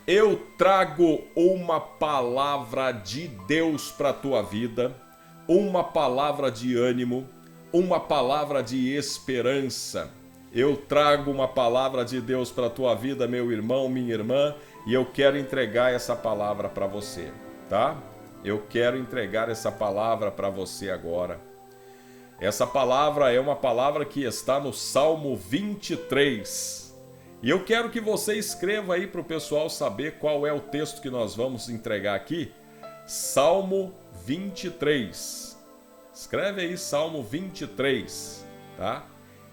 Eu trago uma palavra de Deus para a tua vida, uma palavra de ânimo, uma palavra de esperança. Eu trago uma palavra de Deus para a tua vida, meu irmão, minha irmã, e eu quero entregar essa palavra para você, tá? Eu quero entregar essa palavra para você agora. Essa palavra é uma palavra que está no Salmo 23. E eu quero que você escreva aí para o pessoal saber qual é o texto que nós vamos entregar aqui. Salmo 23. Escreve aí Salmo 23, tá?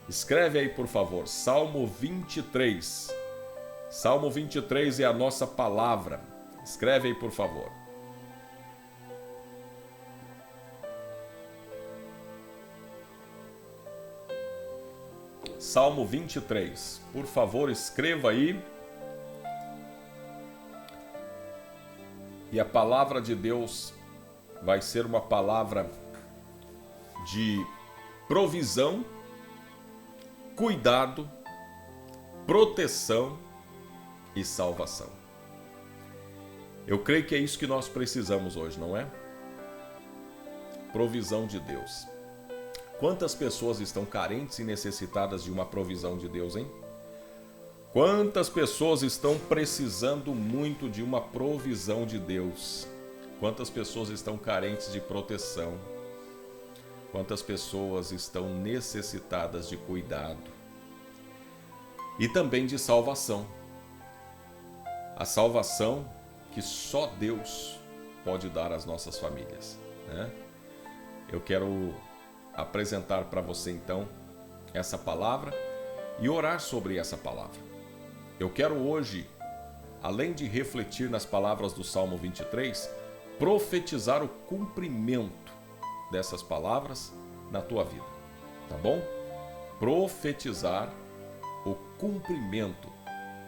Escreve aí, por favor, Salmo 23. Salmo 23 é a nossa palavra. Escreve aí, por favor. Salmo 23. Por favor, escreva aí. E a palavra de Deus vai ser uma palavra de provisão, cuidado, proteção e salvação. Eu creio que é isso que nós precisamos hoje, não é? Provisão de Deus. Quantas pessoas estão carentes e necessitadas de uma provisão de Deus, hein? Quantas pessoas estão precisando muito de uma provisão de Deus? Quantas pessoas estão carentes de proteção? Quantas pessoas estão necessitadas de cuidado? E também de salvação. A salvação que só Deus pode dar às nossas famílias, né? Eu quero apresentar para você então essa palavra e orar sobre essa palavra. Eu quero hoje, além de refletir nas palavras do Salmo 23, profetizar o cumprimento dessas palavras na tua vida, tá bom? Profetizar o cumprimento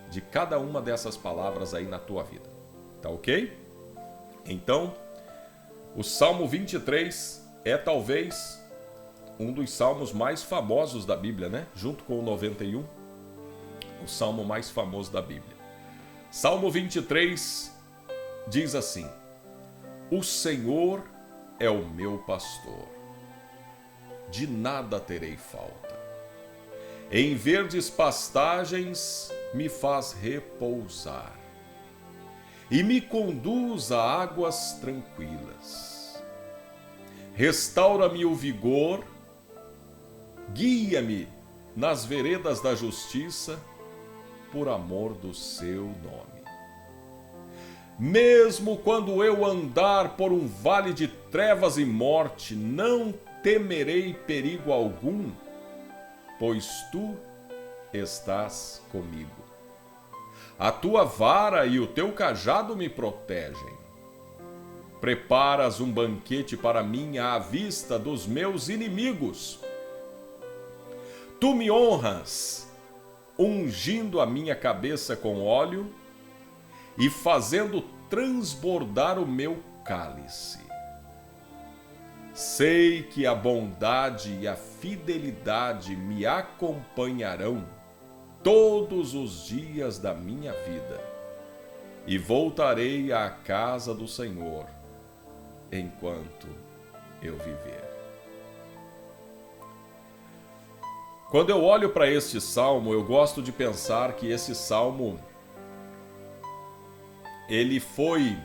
de cada uma dessas palavras aí na tua vida, tá ok? Então, o Salmo 23 é talvez um dos salmos mais famosos da Bíblia, né? Junto com o 91, o salmo mais famoso da Bíblia. Salmo 23 diz assim: O Senhor é o meu pastor, de nada terei falta. Em verdes pastagens me faz repousar e me conduz a águas tranquilas. Restaura-me o vigor, guia-me nas veredas da justiça, por amor do seu nome. Mesmo quando eu andar por um vale de trevas e morte, não temerei perigo algum, pois tu estás comigo. A tua vara e o teu cajado me protegem. Preparas um banquete para mim à vista dos meus inimigos. Tu me honras, ungindo a minha cabeça com óleo e fazendo transbordar o meu cálice. Sei que a bondade e a fidelidade me acompanharão todos os dias da minha vida, e voltarei à casa do Senhor enquanto eu viver. Quando eu olho para este salmo, eu gosto de pensar que esse salmo ele foi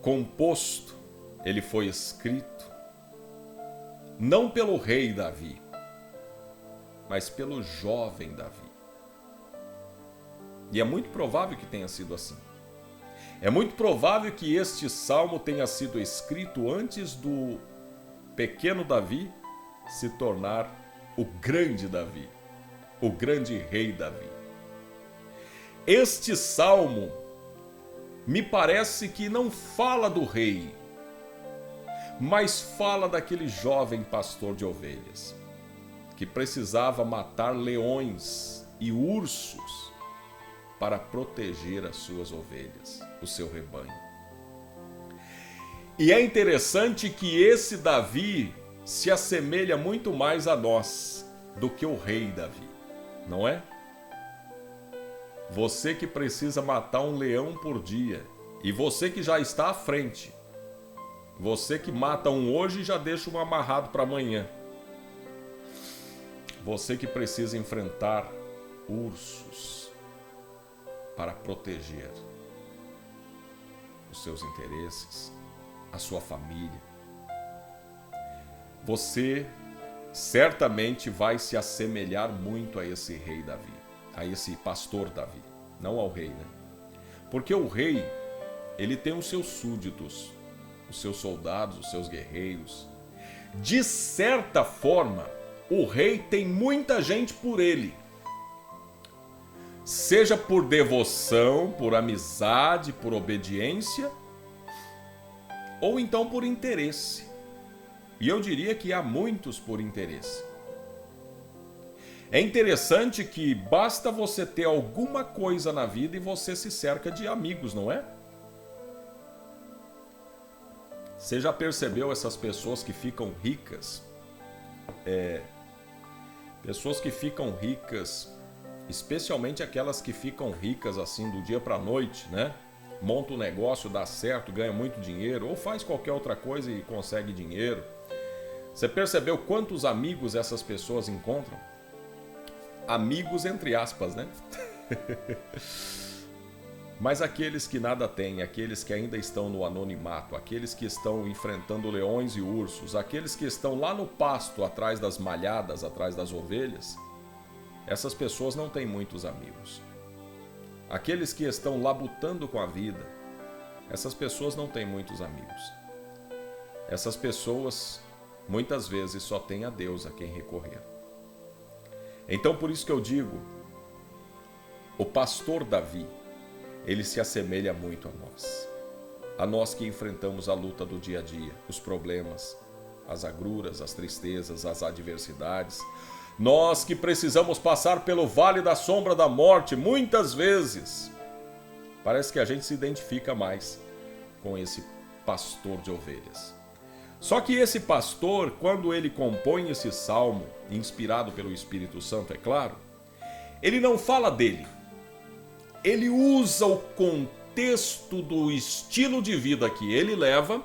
composto, ele foi escrito não pelo rei Davi, mas pelo jovem Davi. E é muito provável que tenha sido assim. É muito provável que este salmo tenha sido escrito antes do pequeno Davi se tornar o grande Davi, o grande rei Davi. Este salmo me parece que não fala do rei, mas fala daquele jovem pastor de ovelhas que precisava matar leões e ursos para proteger as suas ovelhas, o seu rebanho. E é interessante que esse Davi se assemelha muito mais a nós do que o rei Davi, não é? Você que precisa matar um leão por dia. E você que já está à frente. Você que mata um hoje e já deixa um amarrado para amanhã. Você que precisa enfrentar ursos para proteger os seus interesses, a sua família. Você certamente vai se assemelhar muito a esse rei Davi, a esse pastor Davi, não ao rei, né? Porque o rei, ele tem os seus súditos, os seus soldados, os seus guerreiros. De certa forma, o rei tem muita gente por ele. Seja por devoção, por amizade, por obediência, ou então por interesse. E eu diria que há muitos por interesse. É interessante que basta você ter alguma coisa na vida e você se cerca de amigos, não é? Você já percebeu essas pessoas que ficam ricas? Pessoas que ficam ricas, especialmente aquelas que ficam ricas assim do dia para a noite, né? Monta um negócio, dá certo, ganha muito dinheiro, ou faz qualquer outra coisa e consegue dinheiro. Você percebeu quantos amigos essas pessoas encontram? Amigos entre aspas, né? Mas aqueles que nada têm, aqueles que ainda estão no anonimato, aqueles que estão enfrentando leões e ursos, aqueles que estão lá no pasto, atrás das malhadas, atrás das ovelhas, essas pessoas não têm muitos amigos. Aqueles que estão labutando com a vida, essas pessoas não têm muitos amigos. Essas pessoas, muitas vezes, só têm a Deus a quem recorrer. Então, por isso que eu digo, o pastor Davi, ele se assemelha muito a nós que enfrentamos a luta do dia a dia, os problemas, as agruras, as tristezas, as adversidades. Nós que precisamos passar pelo vale da sombra da morte, muitas vezes, parece que a gente se identifica mais com esse pastor de ovelhas. Só que esse pastor, quando ele compõe esse salmo, inspirado pelo Espírito Santo, é claro, ele não fala dele. Ele usa o contexto do estilo de vida que ele leva,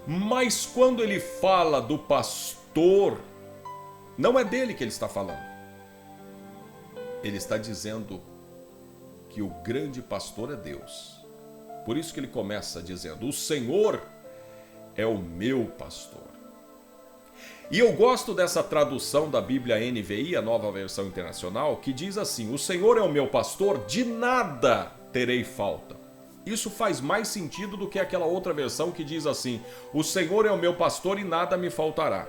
mas quando ele fala do pastor, não é dele que ele está falando. Ele está dizendo que o grande pastor é Deus. Por isso que ele começa dizendo: o Senhor é o meu pastor. E eu gosto dessa tradução da Bíblia NVI, a Nova Versão Internacional, que diz assim: o Senhor é o meu pastor, de nada terei falta. Isso faz mais sentido do que aquela outra versão que diz assim: o Senhor é o meu pastor e nada me faltará.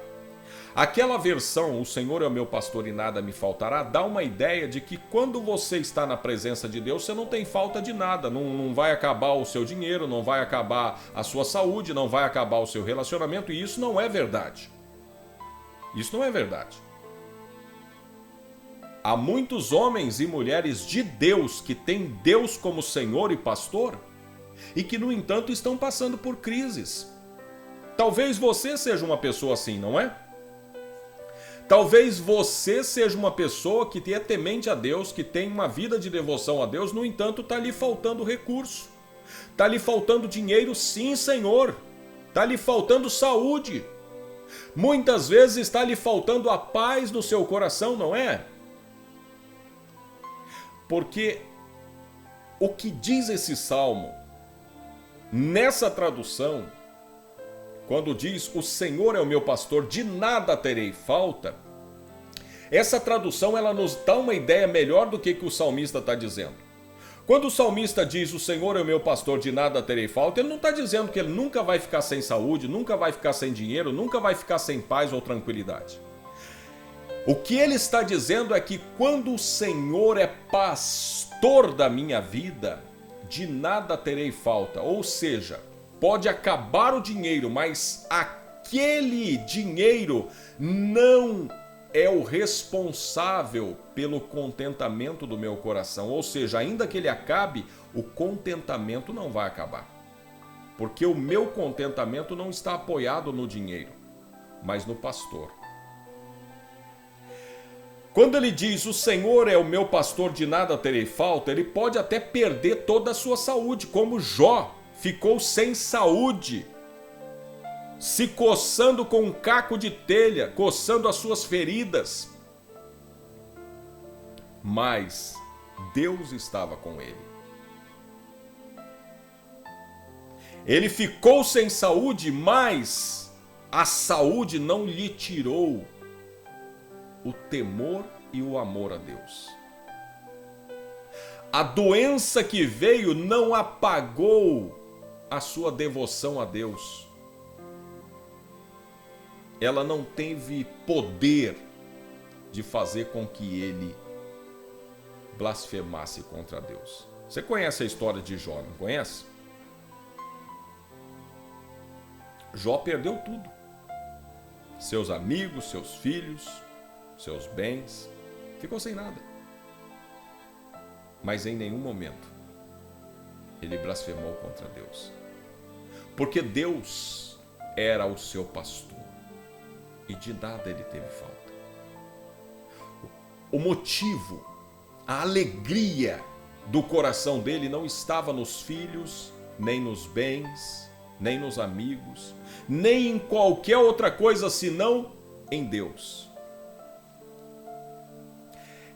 Aquela versão, o Senhor é o meu pastor e nada me faltará, dá uma ideia de que quando você está na presença de Deus, você não tem falta de nada. Não vai acabar o seu dinheiro, não vai acabar a sua saúde, não vai acabar o seu relacionamento, e isso não é verdade. Isso não é verdade. Há muitos homens e mulheres de Deus que têm Deus como Senhor e pastor e que, no entanto, estão passando por crises. Talvez você seja uma pessoa assim, não é? Talvez você seja uma pessoa que é temente a Deus, que tem uma vida de devoção a Deus, no entanto, está lhe faltando recurso. Está lhe faltando dinheiro, sim, Senhor. Está lhe faltando saúde. Muitas vezes está lhe faltando a paz no seu coração, não é? Porque o que diz esse salmo, nessa tradução, quando diz o Senhor é o meu pastor, de nada terei falta, essa tradução ela nos dá uma ideia melhor do que o salmista está dizendo. Quando o salmista diz o Senhor é o meu pastor, de nada terei falta, ele não está dizendo que ele nunca vai ficar sem saúde, nunca vai ficar sem dinheiro, nunca vai ficar sem paz ou tranquilidade. O que ele está dizendo é que quando o Senhor é pastor da minha vida, de nada terei falta. Ou seja, pode acabar o dinheiro, mas aquele dinheiro não é o responsável pelo contentamento do meu coração. Ou seja, ainda que ele acabe, o contentamento não vai acabar. Porque o meu contentamento não está apoiado no dinheiro, mas no pastor. Quando ele diz, o Senhor é o meu pastor, de nada terei falta, ele pode até perder toda a sua saúde, como Jó ficou sem saúde, se coçando com um caco de telha, coçando as suas feridas. Mas Deus estava com ele. Ele ficou sem saúde, mas a saúde não lhe tirou o temor e o amor a Deus. A doença que veio não apagou a sua devoção a Deus. Ela não teve poder de fazer com que ele blasfemasse contra Deus. Você conhece a história de Jó, não conhece? Jó perdeu tudo. Seus amigos, seus filhos, seus bens, ficou sem nada. Mas em nenhum momento ele blasfemou contra Deus. Porque Deus era o seu pastor e de nada ele teve falta. O motivo, a alegria do coração dele não estava nos filhos, nem nos bens, nem nos amigos, nem em qualquer outra coisa senão em Deus.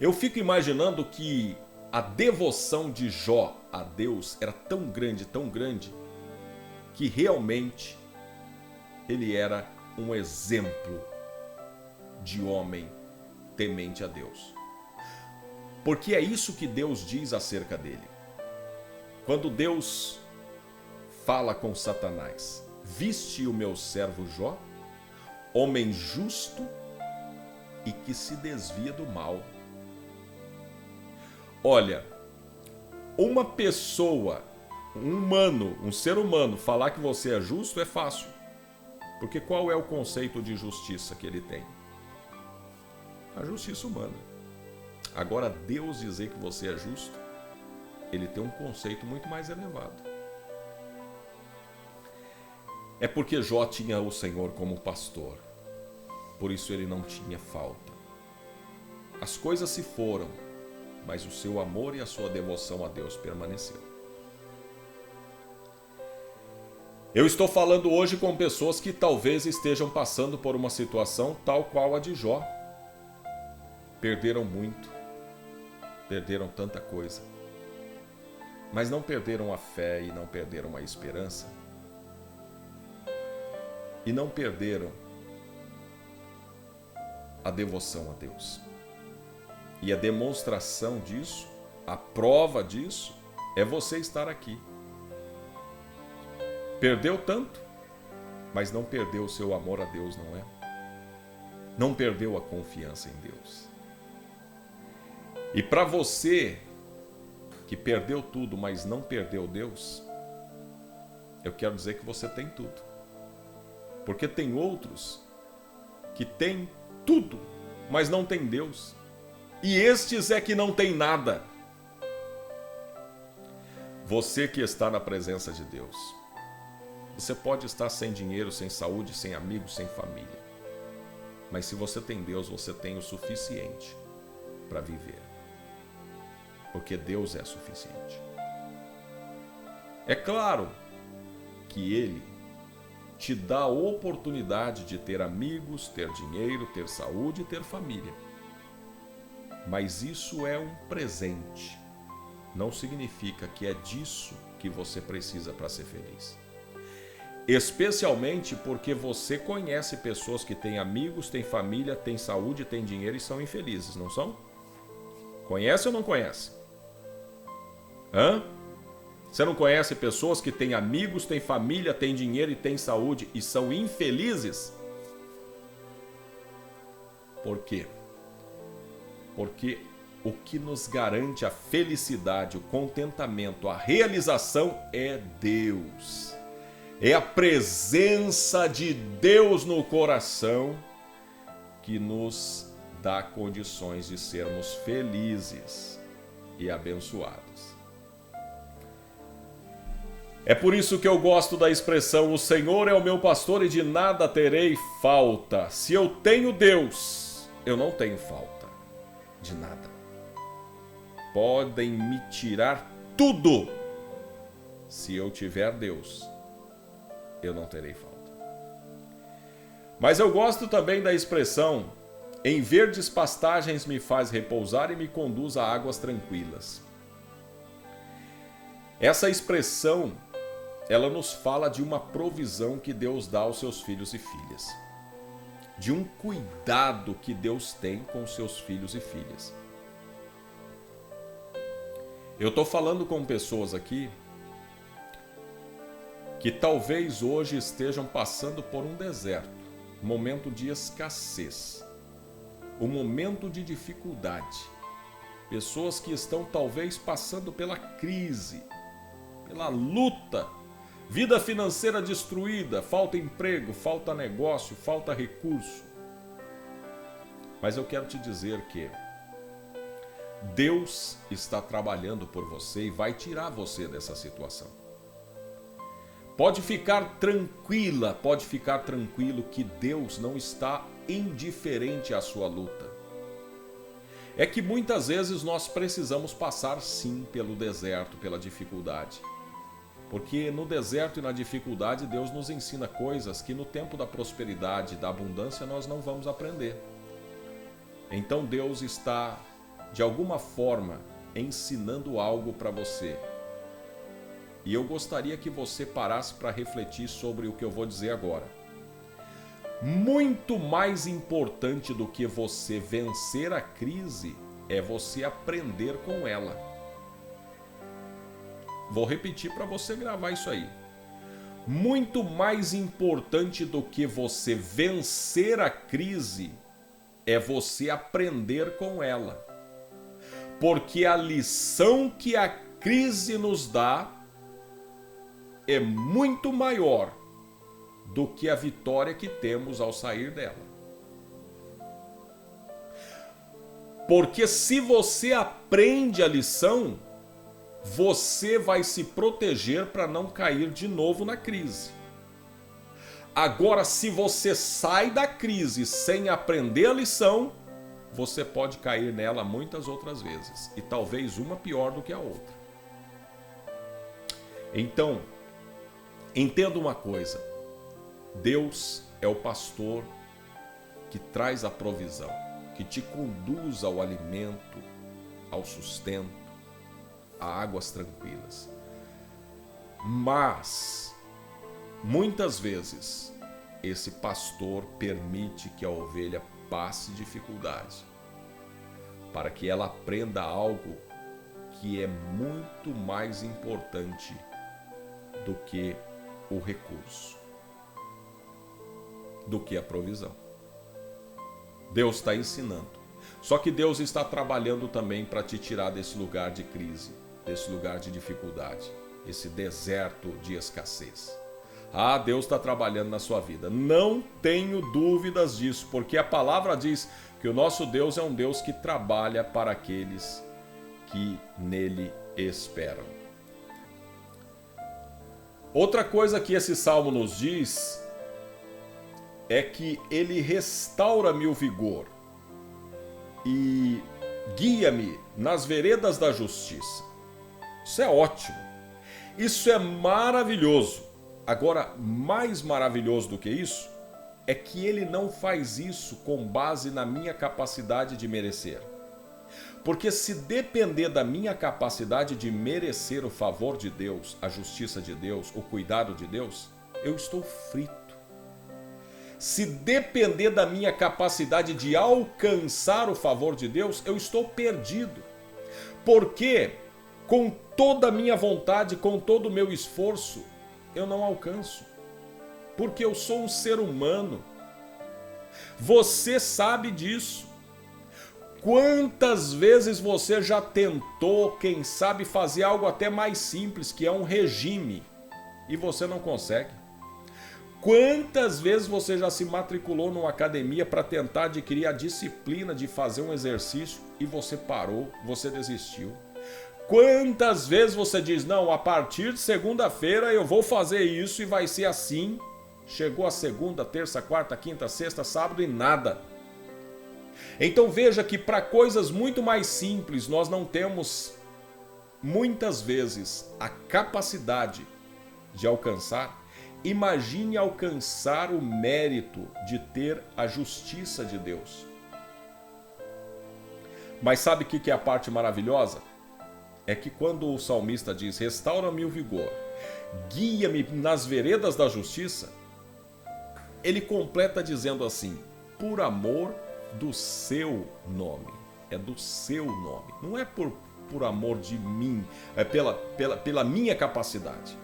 Eu fico imaginando que a devoção de Jó a Deus era tão grande, que realmente ele era um exemplo de homem temente a Deus. Porque é isso que Deus diz acerca dele. Quando Deus fala com Satanás, viste o meu servo Jó, homem justo e que se desvia do mal. Olha, uma pessoa, um ser humano, falar que você é justo é fácil. Porque qual é o conceito de justiça que ele tem? A justiça humana. Agora, Deus dizer que você é justo, ele tem um conceito muito mais elevado. É porque Jó tinha o Senhor como pastor. Por isso ele não tinha falta. As coisas se foram, mas o seu amor e a sua devoção a Deus permaneceu. Eu estou falando hoje com pessoas que talvez estejam passando por uma situação tal qual a de Jó. Perderam muito, perderam tanta coisa, mas não perderam a fé e não perderam a esperança. E não perderam a devoção a Deus. E a demonstração disso, a prova disso, é você estar aqui. Perdeu tanto, mas não perdeu o seu amor a Deus, não é? Não perdeu a confiança em Deus. E para você que perdeu tudo, mas não perdeu Deus, eu quero dizer que você tem tudo. Porque tem outros que têm tudo, mas não tem Deus. E estes é que não tem nada. Você que está na presença de Deus, você pode estar sem dinheiro, sem saúde, sem amigos, sem família. Mas se você tem Deus, você tem o suficiente para viver. Porque Deus é suficiente. É claro que Ele te dá a oportunidade de ter amigos, ter dinheiro, ter saúde e ter família. Mas isso é um presente. Não significa que é disso que você precisa para ser feliz. Especialmente porque você conhece pessoas que têm amigos, têm família, têm saúde, têm dinheiro e são infelizes, não são? Conhece ou não conhece? Hã? Você não conhece pessoas que têm amigos, têm família, têm dinheiro e têm saúde e são infelizes? Por quê? Porque o que nos garante a felicidade, o contentamento, a realização é Deus. É a presença de Deus no coração que nos dá condições de sermos felizes e abençoados. É por isso que eu gosto da expressão: o Senhor é o meu pastor e de nada terei falta. Se eu tenho Deus, eu não tenho falta. de nada. Podem me tirar tudo. Se eu tiver Deus, eu não terei falta. Mas eu gosto também da expressão: em verdes pastagens me faz repousar e me conduz a águas tranquilas. Essa expressão, ela nos fala de uma provisão que Deus dá aos seus filhos e filhas. De um cuidado que Deus tem com seus filhos e filhas. Eu estou falando com pessoas aqui que talvez hoje estejam passando por um deserto, um momento de escassez, um momento de dificuldade. Pessoas que estão talvez passando pela crise, pela luta, vida financeira destruída, falta emprego, falta negócio, falta recurso. Mas eu quero te dizer que Deus está trabalhando por você e vai tirar você dessa situação. Pode ficar tranquila, pode ficar tranquilo que Deus não está indiferente à sua luta. É que muitas vezes nós precisamos passar sim pelo deserto, pela dificuldade. Porque no deserto e na dificuldade Deus nos ensina coisas que no tempo da prosperidade, da abundância, nós não vamos aprender. Então Deus está, de alguma forma, ensinando algo para você. E eu gostaria que você parasse para refletir sobre o que eu vou dizer agora. Muito mais importante do que você vencer a crise é você aprender com ela. Vou repetir para você gravar isso aí. Muito mais importante do que você vencer a crise é você aprender com ela. Porque a lição que a crise nos dá é muito maior do que a vitória que temos ao sair dela. Porque se você aprende a lição, você vai se proteger para não cair de novo na crise. Agora, se você sai da crise sem aprender a lição, você pode cair nela muitas outras vezes, e talvez uma pior do que a outra. Então, entenda uma coisa: Deus é o pastor que traz a provisão, que te conduz ao alimento, ao sustento, a águas tranquilas. Mas, muitas vezes, esse pastor permite que a ovelha passe dificuldade, para que ela aprenda algo que é muito mais importante do que o recurso, do que a provisão. Deus está ensinando. Só que Deus está trabalhando também para te tirar desse lugar de crise, desse lugar de dificuldade, esse deserto de escassez. Ah, Deus está trabalhando na sua vida. Não tenho dúvidas disso, porque a palavra diz que o nosso Deus é um Deus que trabalha para aqueles que nele esperam. Outra coisa que esse salmo nos diz é que ele restaura-me o vigor e guia-me nas veredas da justiça. Isso é ótimo. Isso é maravilhoso. Agora, mais maravilhoso do que isso é que ele não faz isso com base na minha capacidade de merecer. Porque se depender da minha capacidade de merecer o favor de Deus, a justiça de Deus, o cuidado de Deus, eu estou frito. Se depender da minha capacidade de alcançar o favor de Deus, eu estou perdido. Porque com toda a minha vontade, com todo o meu esforço, eu não alcanço. Porque eu sou um ser humano. Você sabe disso. Quantas vezes você já tentou, quem sabe, fazer algo até mais simples, que é um regime, e você não consegue? Quantas vezes você já se matriculou numa academia para tentar adquirir a disciplina de fazer um exercício e você parou, você desistiu? Quantas vezes você diz, não, a partir de segunda-feira eu vou fazer isso e vai ser assim. Chegou a segunda, terça, quarta, quinta, sexta, sábado e nada. Então veja que para coisas muito mais simples nós não temos muitas vezes a capacidade de alcançar. Imagine alcançar o mérito de ter a justiça de Deus. Mas sabe o que é a parte maravilhosa? É que quando o salmista diz: restaura-me o vigor, guia-me nas veredas da justiça, ele completa dizendo assim: por amor do seu nome. É do seu nome. Não é por amor de mim, é pela minha capacidade.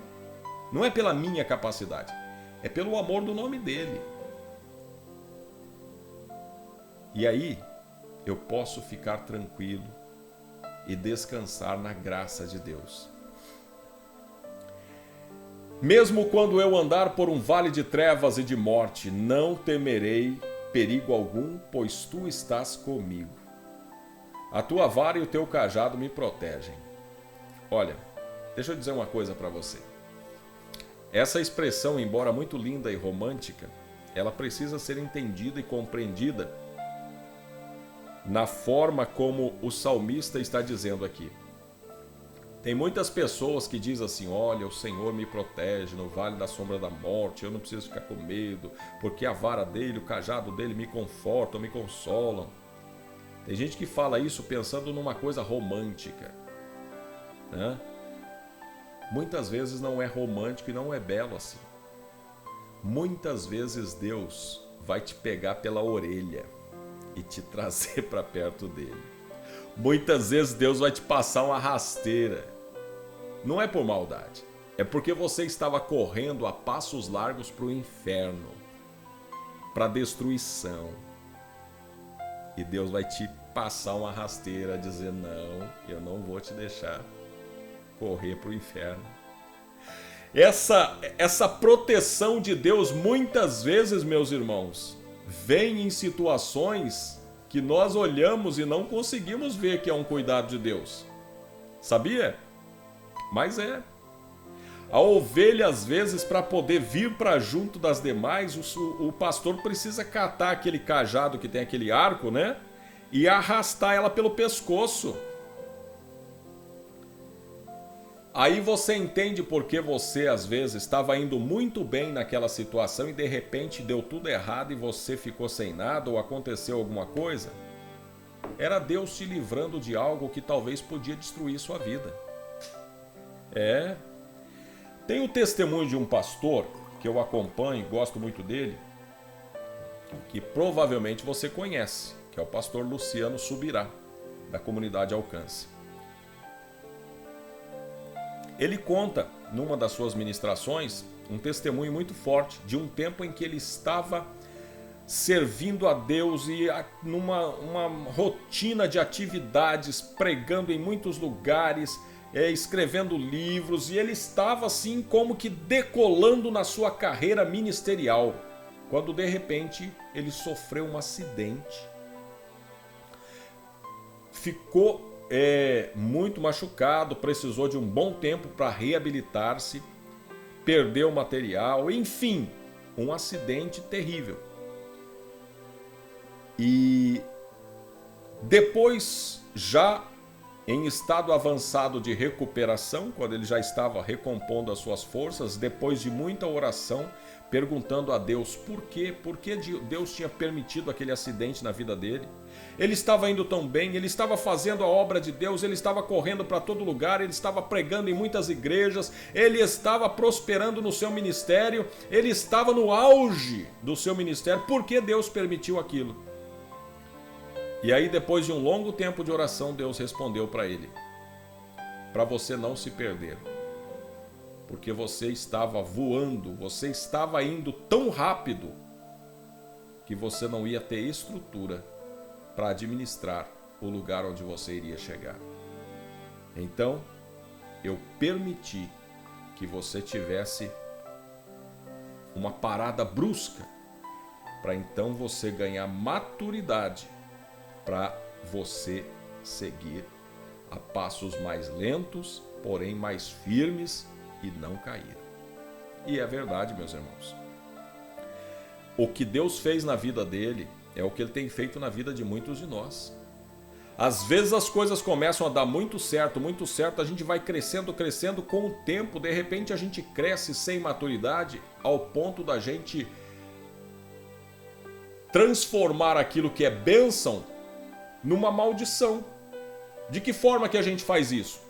Não é pela minha capacidade, é pelo amor do nome dele. E aí eu posso ficar tranquilo e descansar na graça de Deus. Mesmo quando eu andar por um vale de trevas e de morte, não temerei perigo algum, pois tu estás comigo. A tua vara e o teu cajado me protegem. Olha, deixa eu dizer uma coisa para você. Essa expressão, embora muito linda e romântica, ela precisa ser entendida e compreendida na forma como o salmista está dizendo aqui. Tem muitas pessoas que dizem assim: olha, o Senhor me protege no vale da sombra da morte, eu não preciso ficar com medo, porque a vara dele, o cajado dele me confortam, me consolam. Tem gente que fala isso pensando numa coisa romântica, né? Muitas vezes não é romântico e não é belo assim. Muitas vezes Deus vai te pegar pela orelha e te trazer para perto dele. Muitas vezes Deus vai te passar uma rasteira. Não é por maldade, é porque você estava correndo a passos largos para o inferno, para a destruição. E Deus vai te passar uma rasteira, dizer: não, eu não vou te deixar correr para o inferno. Essa proteção de Deus, muitas vezes, meus irmãos, vem em situações que nós olhamos e não conseguimos ver que é um cuidado de Deus. Sabia? Mas é. A ovelha, às vezes, para poder vir para junto das demais, o pastor precisa catar aquele cajado que tem aquele arco, né? E arrastar ela pelo pescoço. Aí você entende por que você, às vezes, estava indo muito bem naquela situação e de repente deu tudo errado e você ficou sem nada ou aconteceu alguma coisa? Era Deus te livrando de algo que talvez podia destruir sua vida. Tem o testemunho de um pastor que eu acompanho e gosto muito dele, que provavelmente você conhece, que é o pastor Luciano Subirá, da comunidade Alcance. Ele conta, numa das suas ministrações, um testemunho muito forte de um tempo em que ele estava servindo a Deus e numa rotina de atividades, pregando em muitos lugares, escrevendo livros, e ele estava assim como que decolando na sua carreira ministerial, quando de repente ele sofreu um acidente. Ficou muito machucado, precisou de um bom tempo para reabilitar-se, perdeu material, enfim, um acidente terrível. E depois, já em estado avançado de recuperação, quando ele já estava recompondo as suas forças, depois de muita oração, perguntando a Deus por que Deus tinha permitido aquele acidente na vida dele. Ele estava indo tão bem, ele estava fazendo a obra de Deus, ele estava correndo para todo lugar, ele estava pregando em muitas igrejas, ele estava prosperando no seu ministério, ele estava no auge do seu ministério. Por que Deus permitiu aquilo? E aí, depois de um longo tempo de oração, Deus respondeu para ele: para você não se perder, porque você estava voando, você estava indo tão rápido que você não ia ter estrutura para administrar o lugar onde você iria chegar. Então, eu permiti que você tivesse uma parada brusca, para então você ganhar maturidade, para você seguir a passos mais lentos, porém mais firmes, e não cair. E é verdade, meus irmãos. O que Deus fez na vida dele É o que ele tem feito na vida de muitos de nós. Às vezes as coisas começam a dar muito certo, a gente vai crescendo, com o tempo, de repente a gente cresce sem maturidade, ao ponto da gente transformar aquilo que é bênção numa maldição. De que forma que a gente faz isso?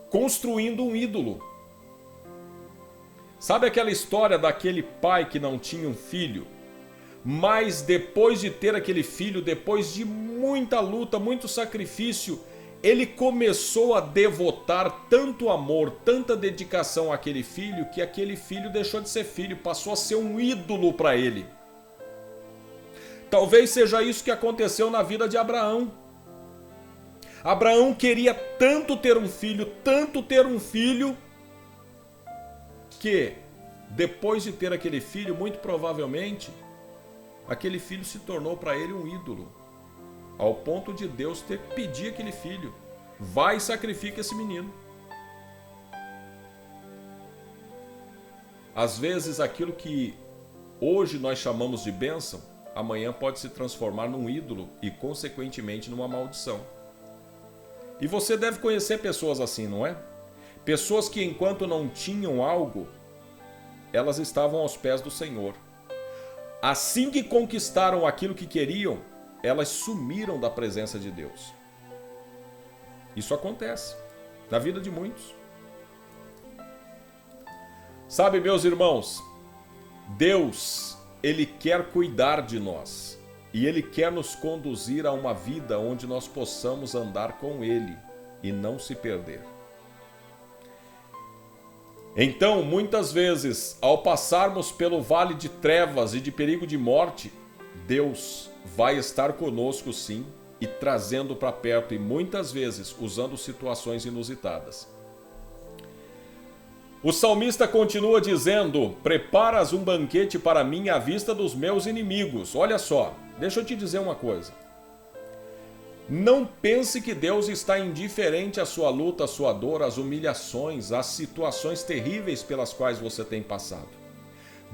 Construindo um ídolo. Sabe aquela história daquele pai que não tinha um filho? Mas depois de ter aquele filho, depois de muita luta, muito sacrifício, ele começou a devotar tanto amor, tanta dedicação àquele filho, que aquele filho deixou de ser filho, passou a ser um ídolo para ele. Talvez seja isso que aconteceu na vida de Abraão. Abraão queria tanto ter um filho, que depois de ter aquele filho, muito provavelmente, aquele filho se tornou para ele um ídolo, ao ponto de Deus ter que pedir aquele filho: vai e sacrifica esse menino. Às vezes aquilo que hoje nós chamamos de bênção, amanhã pode se transformar num ídolo e consequentemente numa maldição. E você deve conhecer pessoas assim, não é? Pessoas que enquanto não tinham algo, elas estavam aos pés do Senhor. Assim que conquistaram aquilo que queriam, elas sumiram da presença de Deus. Isso acontece na vida de muitos. Sabe, meus irmãos, Deus, Ele quer cuidar de nós. E Ele quer nos conduzir a uma vida onde nós possamos andar com Ele e não se perder. Então, muitas vezes, ao passarmos pelo vale de trevas e de perigo de morte, Deus vai estar conosco sim e trazendo para perto, e muitas vezes usando situações inusitadas. O salmista continua dizendo: preparas um banquete para mim à vista dos meus inimigos. Olha só, deixa eu te dizer uma coisa. Não pense que Deus está indiferente à sua luta, à sua dor, às humilhações, às situações terríveis pelas quais você tem passado.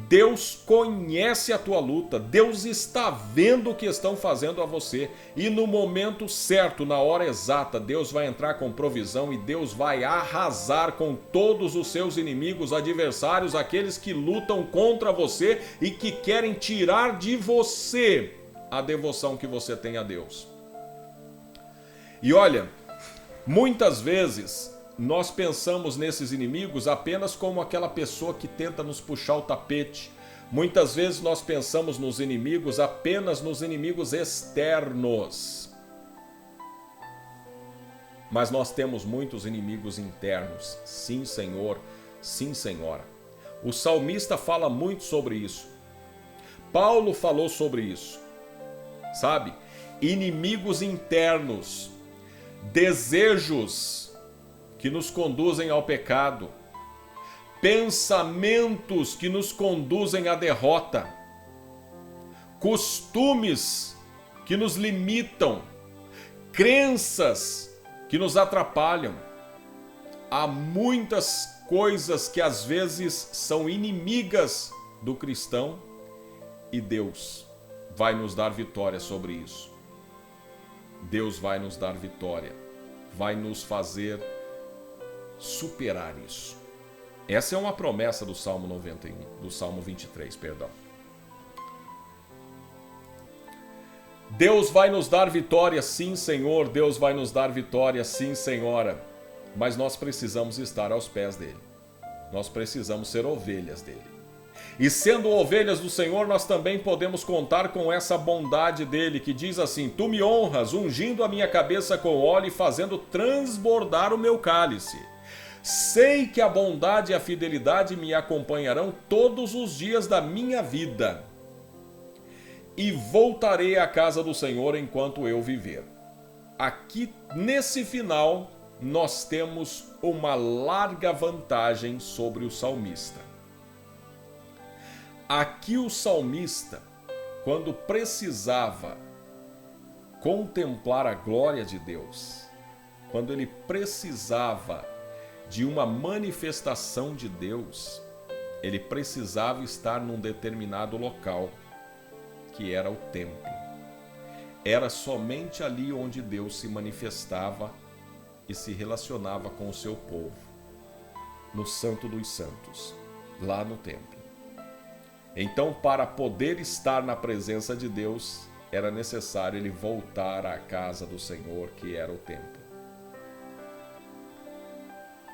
Deus conhece a tua luta, Deus está vendo o que estão fazendo a você e no momento certo, na hora exata, Deus vai entrar com provisão e Deus vai arrasar com todos os seus inimigos, adversários, aqueles que lutam contra você e que querem tirar de você a devoção que você tem a Deus. E olha, muitas vezes nós pensamos nesses inimigos apenas como aquela pessoa que tenta nos puxar o tapete. Muitas vezes nós pensamos nos inimigos apenas nos inimigos externos. Mas nós temos muitos inimigos internos. Sim, Senhor, sim, Senhora. O salmista fala muito sobre isso. Paulo falou sobre isso. Sabe? Inimigos internos. Desejos que nos conduzem ao pecado, pensamentos que nos conduzem à derrota, costumes que nos limitam, crenças que nos atrapalham. Há muitas coisas que às vezes são inimigas do cristão e Deus vai nos dar vitória sobre isso. Deus vai nos dar vitória, vai nos fazer superar isso. Essa é uma promessa do Salmo 91, do Salmo 23, perdão. Deus vai nos dar vitória, sim, Senhor, Deus vai nos dar vitória, sim, Senhora, mas nós precisamos estar aos pés dele. Nós precisamos ser ovelhas dele. E sendo ovelhas do Senhor, nós também podemos contar com essa bondade dele, que diz assim: tu me honras, ungindo a minha cabeça com óleo e fazendo transbordar o meu cálice. Sei que a bondade e a fidelidade me acompanharão todos os dias da minha vida. E voltarei à casa do Senhor enquanto eu viver. Aqui, nesse final, nós temos uma larga vantagem sobre o salmista. Aqui o salmista, quando precisava contemplar a glória de Deus, quando ele precisava de uma manifestação de Deus, ele precisava estar num determinado local. que era o templo. Era somente ali onde Deus se manifestava e se relacionava com o seu povo, no Santo dos Santos, lá no templo. Então, para poder estar na presença de Deus, era necessário ele voltar à casa do Senhor, que era o templo.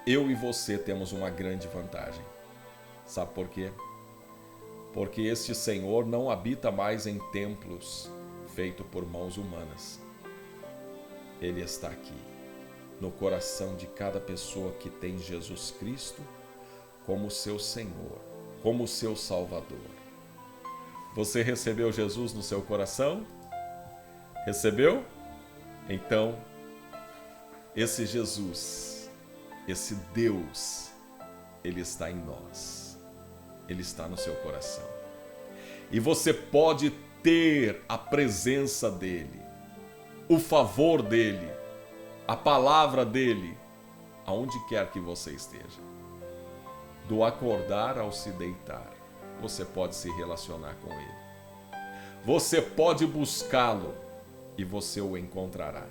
Eu e você temos uma grande vantagem. Sabe por quê? Porque este Senhor não habita mais em templos feitos por mãos humanas. Ele está aqui, no coração de cada pessoa que tem Jesus Cristo como seu Senhor, como seu Salvador. Você recebeu Jesus no seu coração? Recebeu? Então, esse Jesus, esse Deus, ele está em nós. Ele está no seu coração. E você pode ter a presença dele, o favor dele, a palavra dele, aonde quer que você esteja. Do acordar ao se deitar, você pode se relacionar com ele. Você pode buscá-lo e você o encontrará.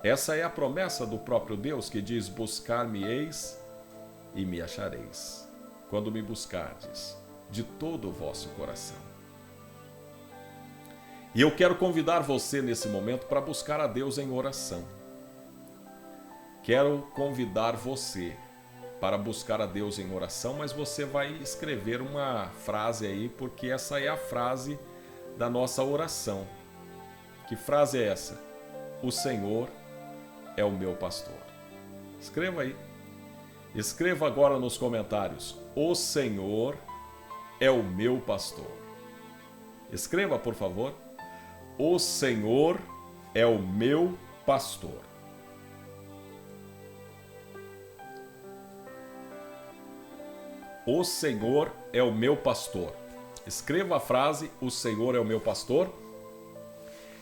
Essa é a promessa do próprio Deus que diz: buscar-me-eis e me achareis, quando me buscardes de todo o vosso coração. E eu quero convidar você nesse momento para buscar a Deus em oração. Quero convidar você para buscar a Deus em oração, mas você vai escrever uma frase aí, porque essa é a frase da nossa oração. Que frase é essa? O Senhor é o meu pastor. Escreva aí. Escreva agora nos comentários: o Senhor é o meu pastor. Escreva, por favor. O Senhor é o meu pastor. O Senhor é o meu pastor. Escreva a frase: o Senhor é o meu pastor.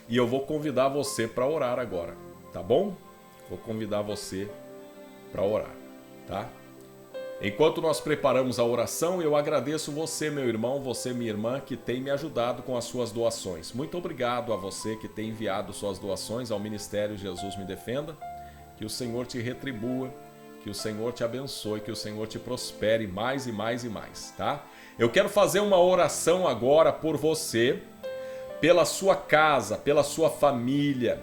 E eu vou convidar você para orar agora, tá bom? Vou convidar você para orar, tá? Enquanto nós preparamos a oração, eu agradeço você, meu irmão, você, minha irmã, que tem me ajudado com as suas doações. Muito obrigado a você que tem enviado suas doações ao Ministério Jesus Me Defenda. Que o Senhor te retribua, que o Senhor te abençoe, que o Senhor te prospere mais e mais e mais, tá? Eu quero fazer uma oração agora por você, pela sua casa, pela sua família,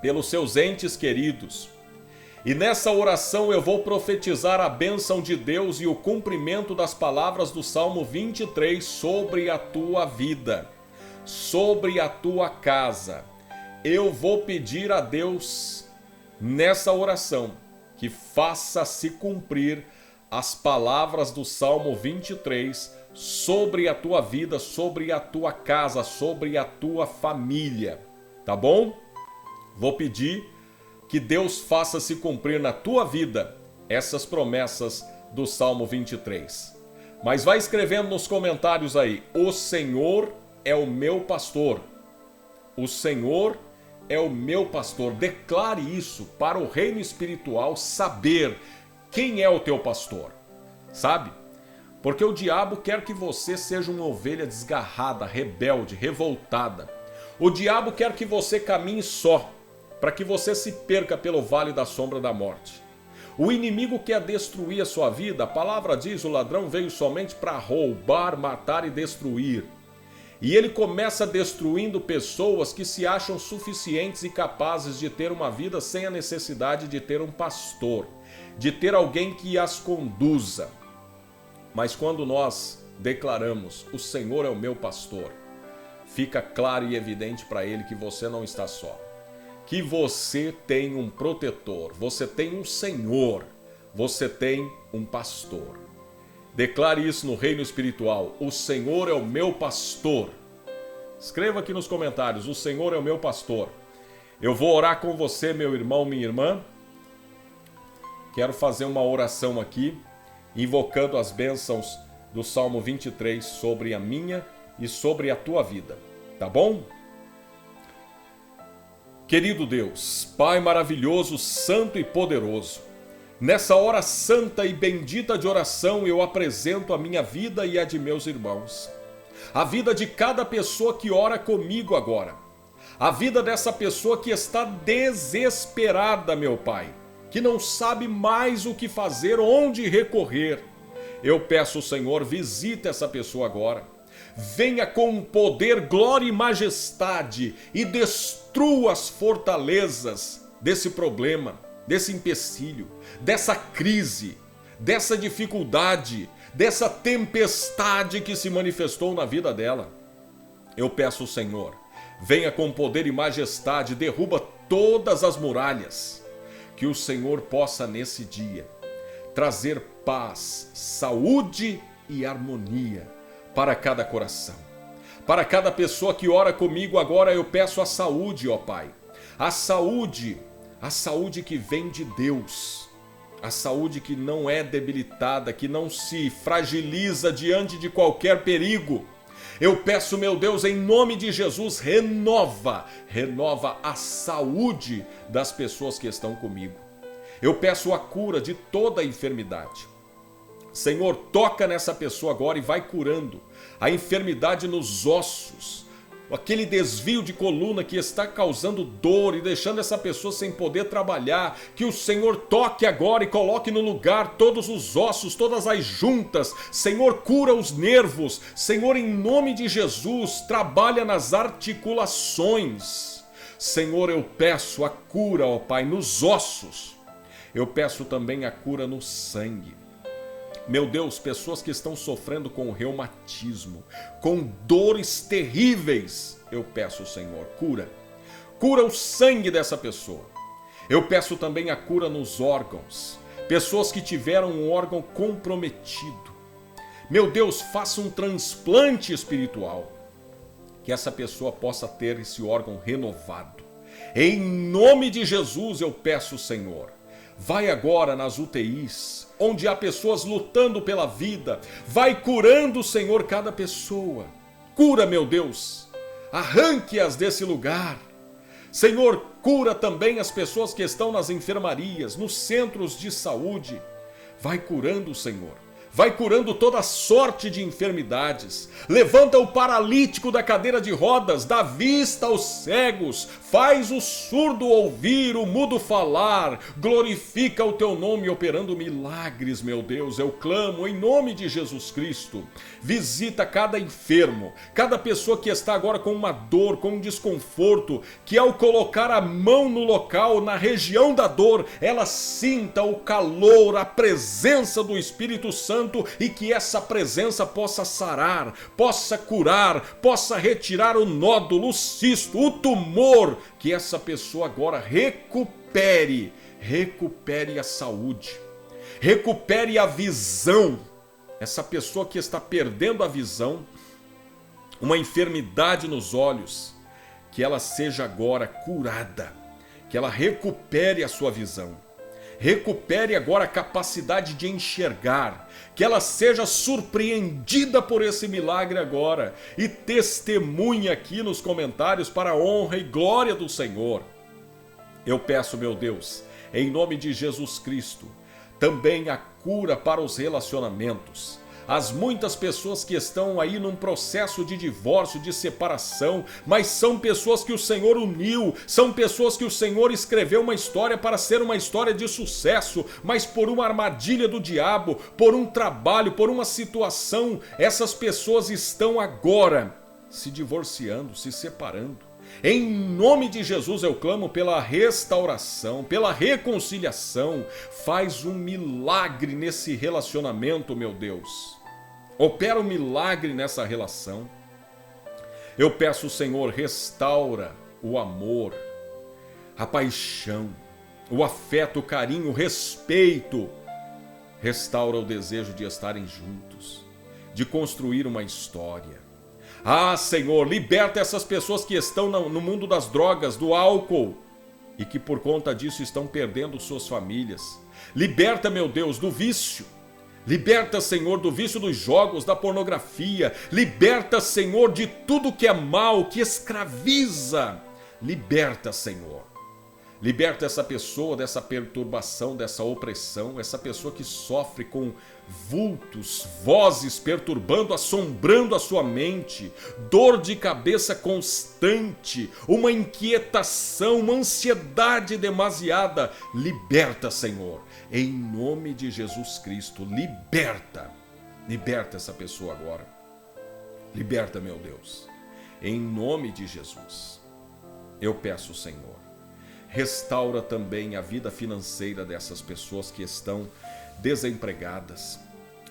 pelos seus entes queridos. E nessa oração eu vou profetizar a bênção de Deus e o cumprimento das palavras do Salmo 23 sobre a tua vida, sobre a tua casa. Eu vou pedir a Deus nessa oração que faça se cumprir as palavras do Salmo 23 sobre a tua vida, sobre a tua casa, sobre a tua família, tá bom? Vou pedir que Deus faça se cumprir na tua vida essas promessas do Salmo 23. Mas vai escrevendo nos comentários aí: o Senhor é o meu pastor. O Senhor é o meu pastor. Declare isso para o reino espiritual saber quem é o teu pastor, sabe? Porque o diabo quer que você seja uma ovelha desgarrada, rebelde, revoltada. O diabo quer que você caminhe só, para que você se perca pelo vale da sombra da morte. O inimigo quer destruir a sua vida. A palavra diz: o ladrão veio somente para roubar, matar e destruir. E ele começa destruindo pessoas que se acham suficientes e capazes de ter uma vida sem a necessidade de ter um pastor, de ter alguém que as conduza. Mas quando nós declaramos: o Senhor é o meu pastor, fica claro e evidente para ele que você não está só, que você tem um protetor, você tem um Senhor, você tem um pastor. Declare isso no reino espiritual: o Senhor é o meu pastor. Escreva aqui nos comentários: o Senhor é o meu pastor. Eu vou orar com você, meu irmão, minha irmã. Quero fazer uma oração aqui, invocando as bênçãos do Salmo 23 sobre a minha e sobre a tua vida, tá bom? Querido Deus, Pai maravilhoso, santo e poderoso, nessa hora santa e bendita de oração eu apresento a minha vida e a de meus irmãos. A vida de cada pessoa que ora comigo agora. A vida dessa pessoa que está desesperada, meu Pai, que não sabe mais o que fazer, onde recorrer. Eu peço, Senhor, visita essa pessoa agora. Venha com poder, glória e majestade e destrua as fortalezas desse problema, desse empecilho, dessa crise, dessa dificuldade, dessa tempestade que se manifestou na vida dela. Eu peço, Senhor, venha com poder e majestade, derruba todas as muralhas. Que o Senhor possa nesse dia trazer paz, saúde e harmonia para cada coração. Para cada pessoa que ora comigo agora, eu peço a saúde, ó Pai. A saúde que vem de Deus. A saúde que não é debilitada, que não se fragiliza diante de qualquer perigo. Eu peço, meu Deus, em nome de Jesus, renova a saúde das pessoas que estão comigo. Eu peço a cura de toda a enfermidade. Senhor, toca nessa pessoa agora e vai curando a enfermidade nos ossos, aquele desvio de coluna que está causando dor e deixando essa pessoa sem poder trabalhar. Que o Senhor toque agora e coloque no lugar todos os ossos, todas as juntas. Senhor, cura os nervos. Senhor, em nome de Jesus, trabalha nas articulações. Senhor, eu peço a cura, ó Pai, nos ossos. Eu peço também a cura no sangue. Meu Deus, pessoas que estão sofrendo com reumatismo, com dores terríveis, eu peço, Senhor, cura. Cura o sangue dessa pessoa. Eu peço também a cura nos órgãos. Pessoas que tiveram um órgão comprometido. Meu Deus, faça um transplante espiritual. Que essa pessoa possa ter esse órgão renovado. Em nome de Jesus eu peço, Senhor. Vai agora nas UTIs, onde há pessoas lutando pela vida. Vai curando, Senhor, cada pessoa. Cura, meu Deus. Arranque-as desse lugar. Senhor, cura também as pessoas que estão nas enfermarias, nos centros de saúde. Vai curando, Senhor. Vai curando toda sorte de enfermidades. Levanta o paralítico da cadeira de rodas, dá vista aos cegos, faz o surdo ouvir, o mudo falar. Glorifica o teu nome operando milagres, meu Deus. Eu clamo em nome de Jesus Cristo. Visita cada enfermo, cada pessoa que está agora com uma dor, com um desconforto, que ao colocar a mão no local, na região da dor, ela sinta o calor, a presença do Espírito Santo, e que essa presença possa sarar, possa curar, possa retirar o nódulo, o cisto, o tumor, que essa pessoa agora recupere a saúde, recupere a visão. Essa pessoa que está perdendo a visão, uma enfermidade nos olhos, que ela seja agora curada, que ela recupere a sua visão. Recupere agora a capacidade de enxergar, que ela seja surpreendida por esse milagre agora e testemunhe aqui nos comentários para a honra e glória do Senhor. Eu peço, meu Deus, em nome de Jesus Cristo, também a cura para os relacionamentos. As muitas pessoas que estão aí num processo de divórcio, de separação, mas são pessoas que o Senhor uniu, são pessoas que o Senhor escreveu uma história para ser uma história de sucesso, mas por uma armadilha do diabo, por um trabalho, por uma situação, essas pessoas estão agora se divorciando, se separando. Em nome de Jesus eu clamo pela restauração, pela reconciliação. Faz um milagre nesse relacionamento, meu Deus. Opera um milagre nessa relação. Eu peço, Senhor, restaura o amor, a paixão, o afeto, o carinho, o respeito. Restaura o desejo de estarem juntos, de construir uma história. Ah, Senhor, liberta essas pessoas que estão no mundo das drogas, do álcool, e que por conta disso estão perdendo suas famílias. Liberta, meu Deus, do vício. Liberta, Senhor, do vício dos jogos, da pornografia. Liberta, Senhor, de tudo que é mal, que escraviza. Liberta, Senhor. Liberta essa pessoa dessa perturbação, dessa opressão, essa pessoa que sofre com vultos, vozes perturbando, assombrando a sua mente, dor de cabeça constante, uma inquietação, uma ansiedade demasiada. Liberta, Senhor, em nome de Jesus Cristo, liberta. Liberta essa pessoa agora. Liberta, meu Deus, em nome de Jesus. Eu peço, Senhor, restaura também a vida financeira dessas pessoas que estão desempregadas,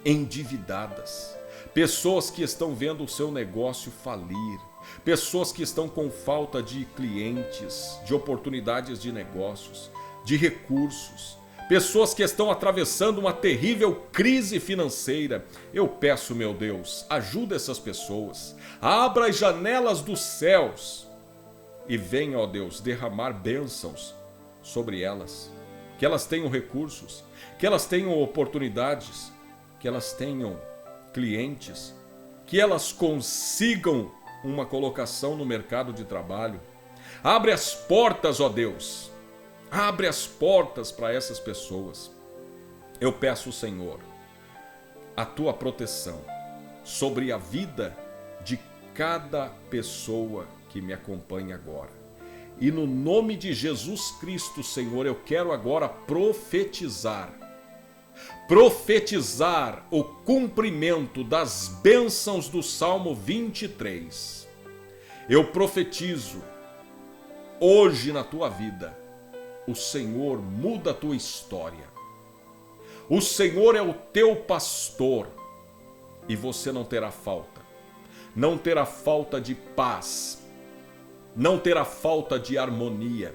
endividadas, pessoas que estão vendo o seu negócio falir, pessoas que estão com falta de clientes, de oportunidades de negócios, de recursos, pessoas que estão atravessando uma terrível crise financeira. Eu peço, meu Deus, ajuda essas pessoas, abra as janelas dos céus e venha, ó Deus, derramar bênçãos sobre elas. Que elas tenham recursos, que elas tenham oportunidades, que elas tenham clientes, que elas consigam uma colocação no mercado de trabalho. Abre as portas, ó Deus. Abre as portas para essas pessoas. Eu peço, Senhor, a tua proteção sobre a vida de cada pessoa que me acompanha agora. E no nome de Jesus Cristo, Senhor, eu quero agora profetizar o cumprimento das bênçãos do Salmo 23. Eu profetizo hoje na tua vida, o Senhor muda a tua história. O Senhor é o teu pastor e você não terá falta. Não terá falta de paz. Não terá falta de harmonia,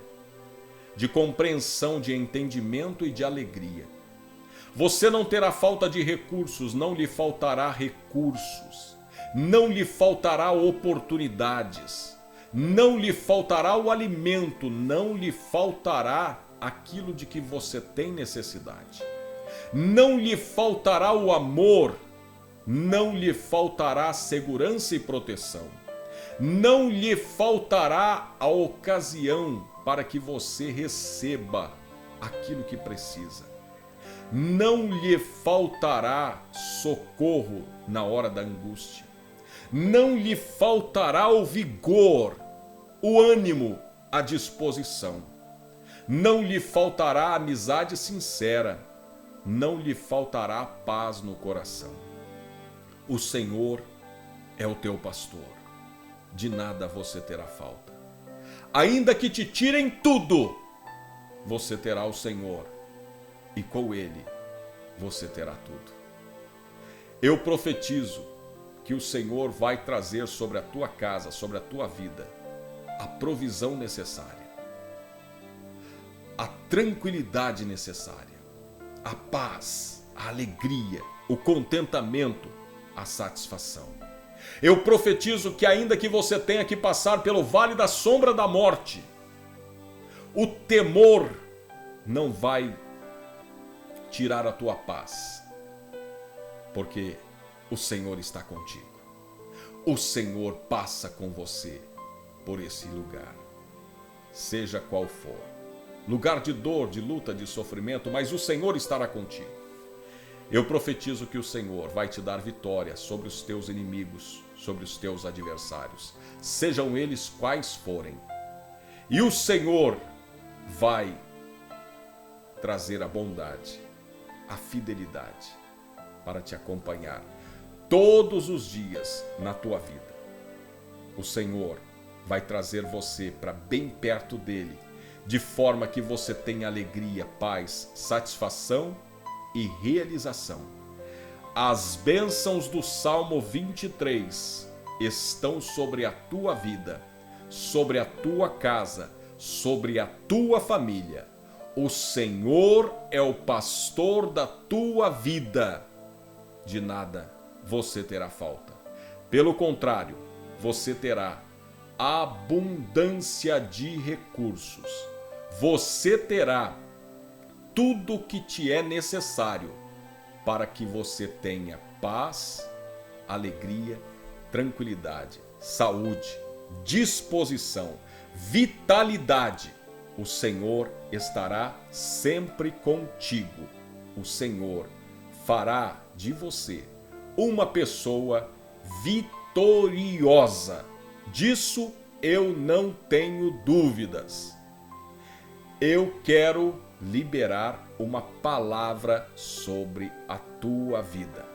de compreensão, de entendimento e de alegria. Você não terá falta de recursos, não lhe faltará recursos. Não lhe faltará oportunidades. Não lhe faltará o alimento, não lhe faltará aquilo de que você tem necessidade. Não lhe faltará o amor, não lhe faltará segurança e proteção. Não lhe faltará a ocasião para que você receba aquilo que precisa. Não lhe faltará socorro na hora da angústia. Não lhe faltará o vigor, o ânimo, a disposição. Não lhe faltará a amizade sincera. Não lhe faltará paz no coração. O Senhor é o teu pastor. De nada você terá falta. Ainda que te tirem tudo, você terá o Senhor, e com Ele você terá tudo. Eu profetizo que o Senhor vai trazer sobre a tua casa, sobre a tua vida, a provisão necessária, a tranquilidade necessária, a paz, a alegria, o contentamento, a satisfação. Eu profetizo que ainda que você tenha que passar pelo vale da sombra da morte, o temor não vai tirar a tua paz, porque o Senhor está contigo. O Senhor passa com você por esse lugar, seja qual for. Lugar de dor, de luta, de sofrimento, mas o Senhor estará contigo. Eu profetizo que o Senhor vai te dar vitória sobre os teus inimigos, sobre os teus adversários, sejam eles quais forem. E o Senhor vai trazer a bondade, a fidelidade para te acompanhar todos os dias na tua vida. O Senhor vai trazer você para bem perto dele, de forma que você tenha alegria, paz, satisfação e realização. As bênçãos do Salmo 23 estão sobre a tua vida, sobre a tua casa, sobre a tua família. O Senhor é o pastor da tua vida. De nada você terá falta. Pelo contrário, você terá abundância de recursos. Você terá tudo o que te é necessário para que você tenha paz, alegria, tranquilidade, saúde, disposição, vitalidade o Senhor estará sempre contigo. O Senhor fará de você uma pessoa vitoriosa. Disso eu não tenho dúvidas. Eu quero liberar uma palavra sobre a tua vida.